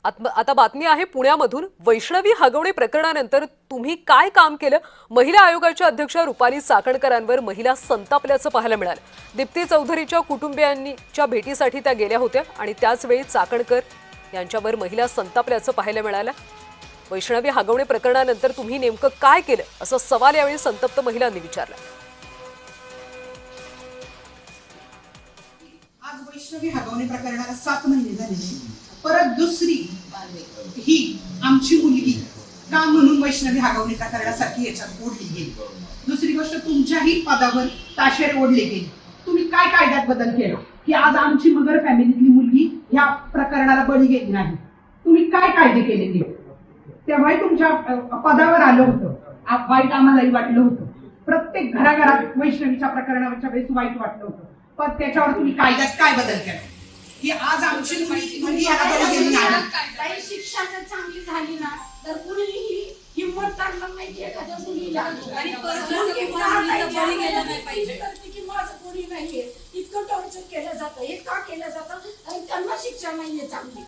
आता बातमी आहे पुण्यामधून। वैष्णवी हगवणे प्रकरणानंतर तुम्ही काय काम केलं? महिला आयोगाच्या अध्यक्ष रुपाली चाकणकरांवर महिला संतापल्याचं पाहायला मिळालं। दीप्ती चौधरीच्या कुटुंबियांच्या भेटीसाठी त्या गेल्या होत्या आणि त्याच वेळी चाकणकर यांच्यावर महिला संतापल्याचं पाहायला मिळालं। वैष्णवी हगवणे प्रकरणानंतर तुम्ही नेमकं काय केलं असा सवाल यावेळी संतप्त महिलांनी विचारला। आज वैष्णवी हगवणे प्रकरणाला 7 महिने झाले। परत दुसरी ही आमची मुलगी का म्हणून वैष्णवी हगवणे प्रकरणासाठी याच्यात ओढली गेली। दुसरी गोष्ट, तुमच्याही पदावर ताशेरे ओढले गेले। तुम्ही काय कायद्यात बदल केला की आज आमची मगर फॅमिलीतली मुलगी ह्या प्रकरणाला बळी गेली नाही? तुम्ही काय कायदे केलेले? तेव्हाही तुमच्या पदावर आलं होतं, वाईट आम्हालाही वाटलं होतं। प्रत्येक घराघरात वैष्णवीच्या प्रकरणाच्या वेळेस वाईट वाटलं होतं, पण त्याच्यावर तुम्ही कायद्यात काय बदल केला की आज आमची मुलगी याला बळी गेली नाही? काही शिक्षा जर चांगली झाली ना तर कुणीही हिंमत करणार नाही एखाद्या मुलीला आणि बळी गेला नाही पाहिजे की माझं कोणी नाहीये। इतकं टॉर्चर केलं जातं, हे का केलं जातं आणि त्यांना शिक्षा नाहीये चांगली।